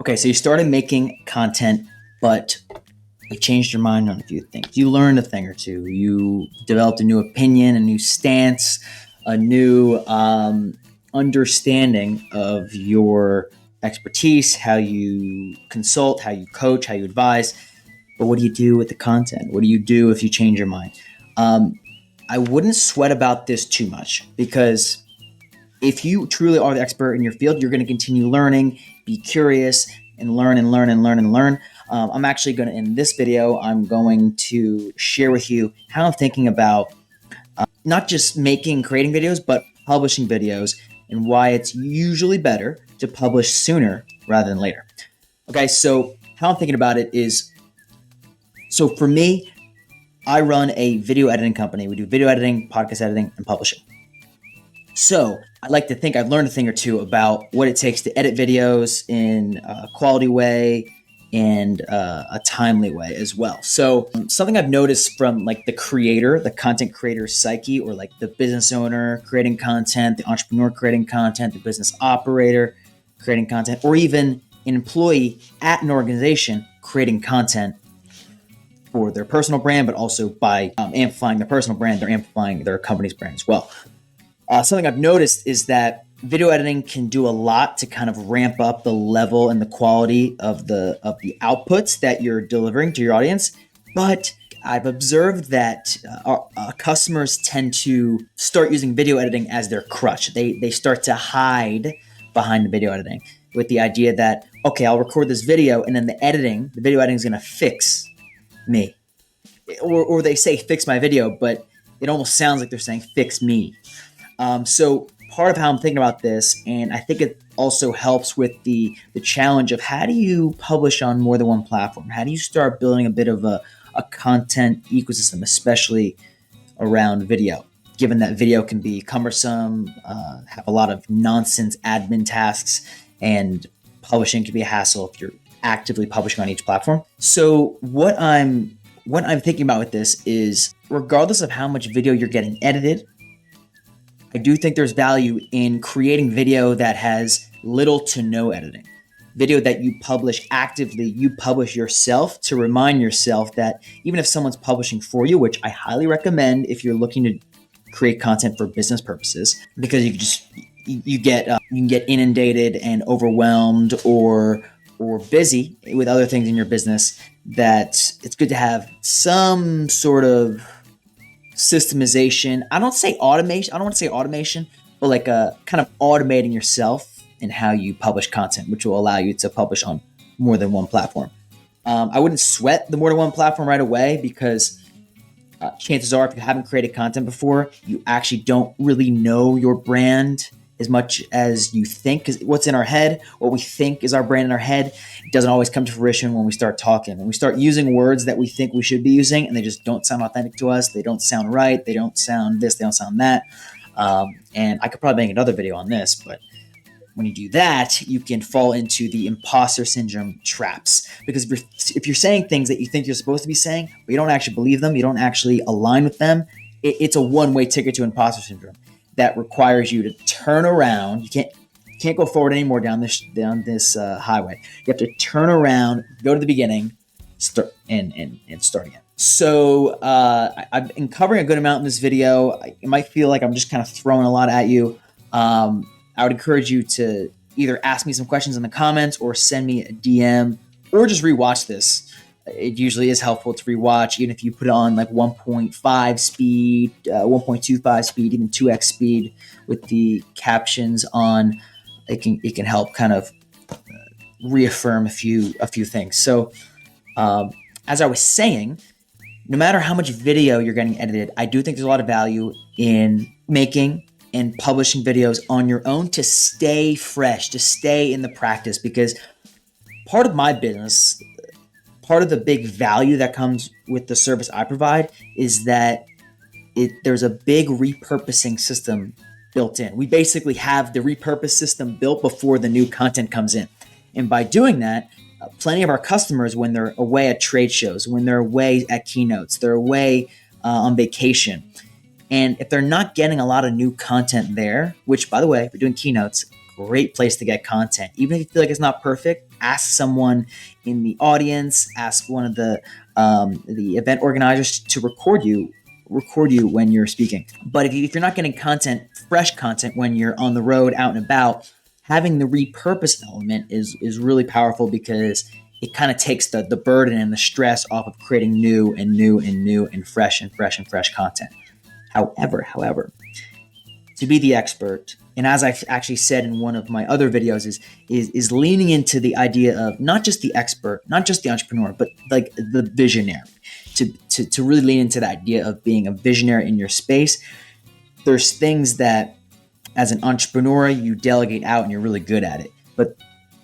Okay, so you started making content, but you changed your mind on a few things. You learned a thing or two. You developed a new opinion, a new stance, a new understanding of your expertise, how you consult, how you coach, how you advise. But what do you do with the content? What do you do if you change your mind? I wouldn't sweat about this too much, because if you truly are the expert in your field, you're going to continue learning, be curious, and learn and learn and learn and learn. I'm actually going to, in this video, I'm going to share with you how I'm thinking about not just creating videos, but publishing videos, and why it's usually better to publish sooner rather than later. Okay, so how I'm thinking about it is, so for me, I run a video editing company. We do video editing, podcast editing, and publishing. So I like to think I've learned a thing or two about what it takes to edit videos in a quality way and a timely way as well. So something I've noticed from like the creator, the content creator psyche, or like the business owner creating content, the entrepreneur creating content, the business operator creating content, or even an employee at an organization creating content for their personal brand, but also by amplifying their personal brand, they're amplifying their company's brand as well. Something I've noticed is that video editing can do a lot to kind of ramp up the level and the quality of the outputs that you're delivering to your audience. But I've observed that our customers tend to start using video editing as their crutch. They start to hide behind the video editing with the idea that, okay, I'll record this video, and then the video editing is going to fix me. Or they say fix my video, but it almost sounds like they're saying fix me. So part of how I'm thinking about this, and I think it also helps with the challenge of how do you publish on more than one platform? How do you start building a bit of a content ecosystem, especially around video, given that video can be cumbersome, have a lot of nonsense admin tasks, and publishing can be a hassle if you're actively publishing on each platform. So what I'm thinking about with this is, regardless of how much video you're getting edited, I do think there's value in creating video that has little to no editing. Video that you publish actively, you publish yourself to remind yourself that even if someone's publishing for you, which I highly recommend if you're looking to create content for business purposes, because you can get inundated and overwhelmed or busy with other things in your business, that it's good to have some sort of systemization. I don't want to say automation, but like a kind of automating yourself in how you publish content, which will allow you to publish on more than one platform. I wouldn't sweat the more than one platform right away, because chances are, if you haven't created content before, you actually don't really know your brand as much as you think, because what's in our head, what we think is our brand in our head, it doesn't always come to fruition when we start talking. When we start using words that we think we should be using, and they just don't sound authentic to us, they don't sound right, they don't sound this, they don't sound that. And I could probably make another video on this, but when you do that, you can fall into the imposter syndrome traps. Because if you're saying things that you think you're supposed to be saying, but you don't actually believe them, you don't actually align with them, it's a one-way ticket to imposter syndrome that requires you to turn around. You can't go forward anymore down this highway. You have to turn around, go to the beginning, start and start again. So I've been covering a good amount in this video. It might feel like I'm just kind of throwing a lot at you. I would encourage you to either ask me some questions in the comments, or send me a DM, or just rewatch this. It usually is helpful to rewatch, even if you put it on like 1.5 speed, 1.25 speed, even 2x speed with the captions on. It can help kind of reaffirm a few things. So as I was saying, no matter how much video you're getting edited, I do think there's a lot of value in making and publishing videos on your own to stay fresh, to stay in the practice. Because part of my business, part of the big value that comes with the service I provide, is that there's a big repurposing system built in. We basically have the repurpose system built before the new content comes in. And by doing that, plenty of our customers, when they're away at trade shows, when they're away at keynotes, they're away on vacation, and if they're not getting a lot of new content there, which, by the way, if you're doing keynotes, great place to get content. Even if you feel like it's not perfect, ask someone in the audience, ask one of the event organizers to record you when you're speaking. But if you're not getting content, fresh content when you're on the road, out and about, having the repurpose element is really powerful, because it kind of takes the burden and the stress off of creating new and fresh content. However, to be the expert, and as I've actually said in one of my other videos, is leaning into the idea of not just the expert, not just the entrepreneur, but like the visionary. To really lean into the idea of being a visionary in your space. There's things that as an entrepreneur you delegate out and you're really good at it. But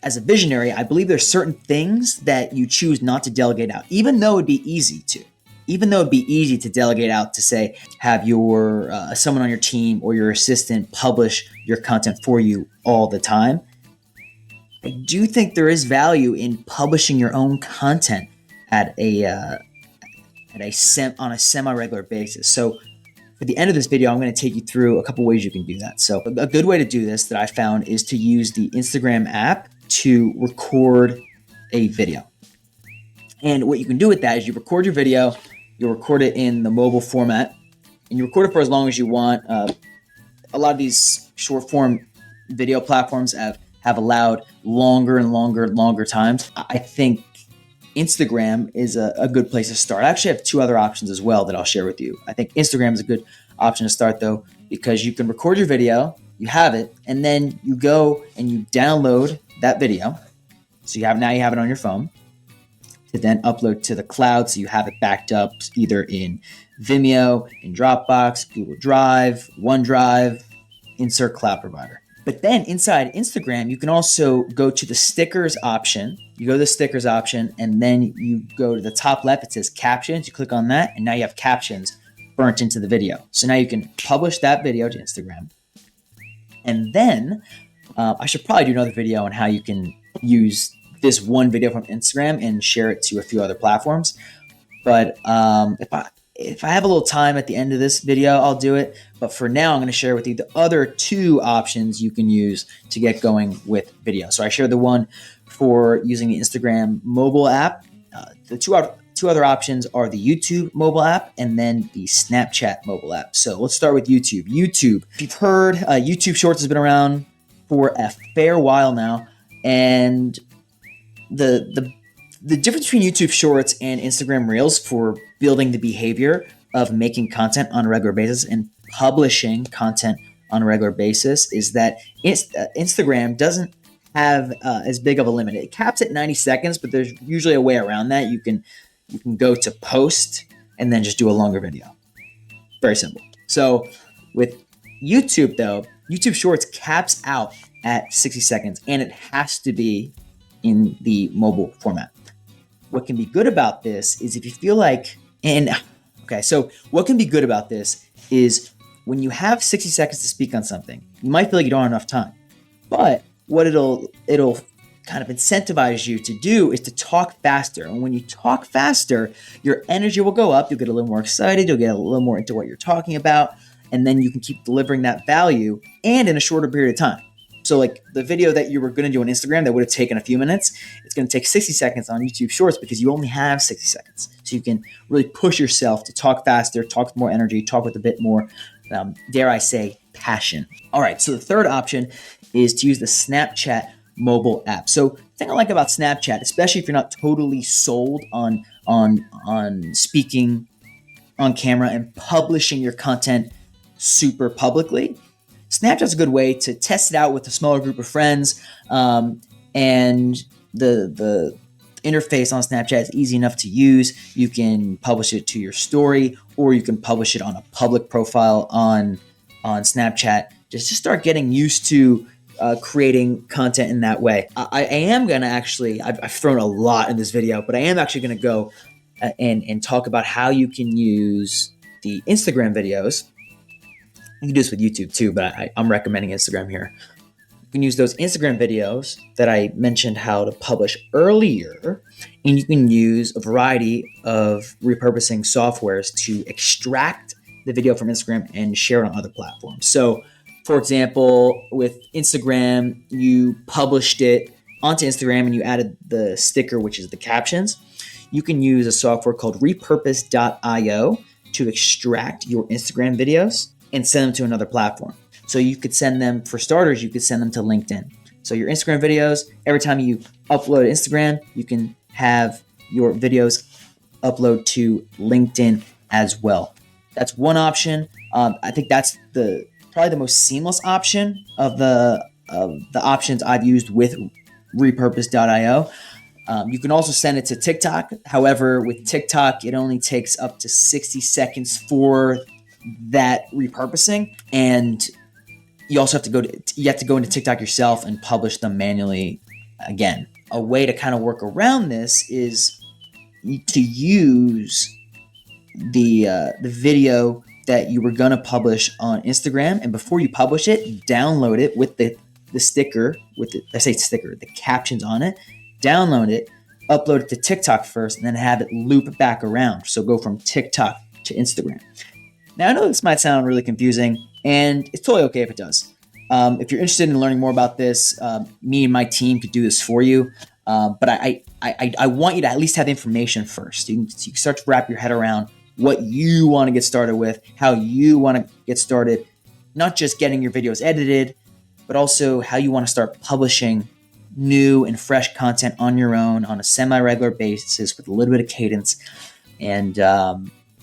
as a visionary, I believe there's certain things that you choose not to delegate out, even though it'd be easy to. Even though it'd be easy to delegate out, to say, have your someone on your team or your assistant publish your content for you all the time. I do think there is value in publishing your own content on a semi-regular basis. So for the end of this video, I'm going to take you through a couple ways you can do that. So a good way to do this that I found is to use the Instagram app to record a video. And what you can do with that is you record your video, you'll record it in the mobile format, and you record it for as long as you want. A lot of these short form video platforms have allowed longer and longer times. I think Instagram is a good place to start. I actually have two other options as well that I'll share with you. I think Instagram is a good option to start, though, because you can record your video, you have it, and then you go and you download that video. So now you have it on your phone to then upload to the cloud. So you have it backed up either in Vimeo, in Dropbox, Google Drive, OneDrive, insert cloud provider. But then inside Instagram, you can also go to the stickers option. You go to the stickers option, and then you go to the top left. It says captions. You click on that, and now you have captions burnt into the video. So now you can publish that video to Instagram. And then I should probably do another video on how you can use this one video from Instagram and share it to a few other platforms. But if I have a little time at the end of this video, I'll do it. But for now, I'm going to share with you the other two options you can use to get going with video. So I shared the one for using the Instagram mobile app. The two other options are the YouTube mobile app and then the Snapchat mobile app. So let's start with YouTube. YouTube, if you've heard, YouTube Shorts has been around for a fair while now. And the difference between YouTube Shorts and Instagram Reels for building the behavior of making content on a regular basis and publishing content on a regular basis is that Instagram doesn't have as big of a limit. It caps at 90 seconds, but there's usually a way around that. You can go to post and then just do a longer video. Very simple. So with YouTube, though, YouTube Shorts caps out at 60 seconds, and it has to be in the mobile format. What can be good about this is if you feel like, what can be good about this is when you have 60 seconds to speak on something, you might feel like you don't have enough time. But what it'll kind of incentivize you to do is to talk faster. And when you talk faster, your energy will go up. You'll get a little more excited. You'll get a little more into what you're talking about. And then you can keep delivering that value and in a shorter period of time. So like the video that you were going to do on Instagram that would have taken a few minutes, it's going to take 60 seconds on YouTube Shorts because you only have 60 seconds. So you can really push yourself to talk faster, talk with more energy, talk with a bit more, dare I say, passion. All right, so the third option is to use the Snapchat mobile app. So the thing I like about Snapchat, especially if you're not totally sold on speaking on camera and publishing your content super publicly, Snapchat's a good way to test it out with a smaller group of friends, and the interface on Snapchat is easy enough to use. You can publish it to your story, or you can publish it on a public profile on Snapchat. Just start getting used to creating content in that way. I am going to actually, I've thrown a lot in this video, but I am actually going to go and talk about how you can use the Instagram videos. You can do this with YouTube too, but I'm recommending Instagram here. You can use those Instagram videos that I mentioned how to publish earlier, and you can use a variety of repurposing softwares to extract the video from Instagram and share it on other platforms. So, For example, with Instagram, you published it onto Instagram and you added the sticker, which is the captions. You can use a software called repurpose.io to extract your Instagram videos and send them to another platform. So you could send them, for starters, you could send them to LinkedIn. So your Instagram videos, every time you upload to Instagram, you can have your videos upload to LinkedIn as well. That's one option. I think that's probably the most seamless option of the options I've used with repurpose.io. You can also send it to TikTok. However, with TikTok, it only takes up to 60 seconds for that repurposing, and you also have to go into TikTok yourself and publish them manually again. A way to kind of work around this is to use the video that you were going to publish on Instagram, and before you publish it, download it with the sticker, the captions on it, download it, upload it to TikTok first, and then have it loop back around. So go from TikTok to Instagram. Now, I know this might sound really confusing, and it's totally okay if it does. If you're interested in learning more about this, me and my team could do this for you. But I want you to at least have information first. You can start to wrap your head around what you want to get started with, how you want to get started, not just getting your videos edited, but also how you want to start publishing new and fresh content on your own on a semi-regular basis with a little bit of cadence. And I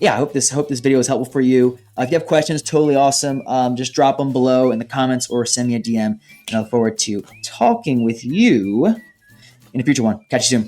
hope this video is helpful for you. If you have questions, totally awesome. Just drop them below in the comments or send me a DM. And I look forward to talking with you in a future one. Catch you soon.